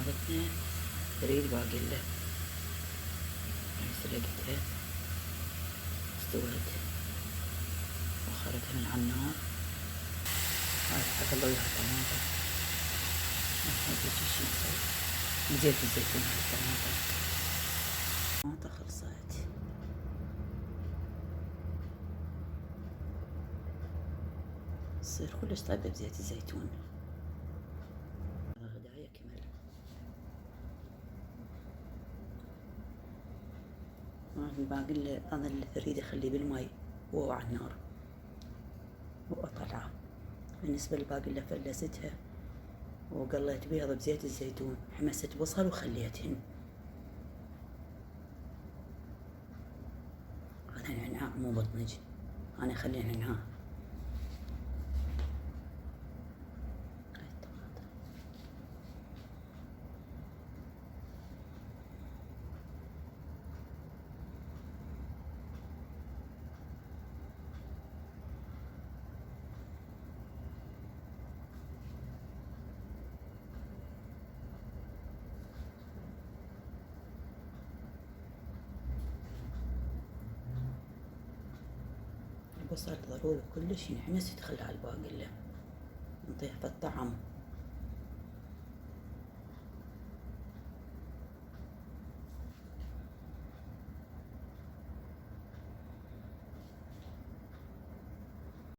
سلطتنا تريد باقلة. هاي سلقتها استوت وخرتها من على النار. هاي حط وياها طماطم. هاي شي نسوي بزيت الزيتون. هاي الطماطم خلصت. تصير كلش طيبة بزيت الزيتون. غدايا كمل. الباقلة أنا اللي أريد أخليه بالماي وهو على النار وأطلعه. بالنسبة للباقلة فلستها وقليت بيض بزيت الزيتون، حمست بصل وخليتهن. هذا نعناع مو بطنج، أنا أخلي نعناع. البصل ضروري كلش ينحمس يدخل على الباقلة، نضيف الطعم.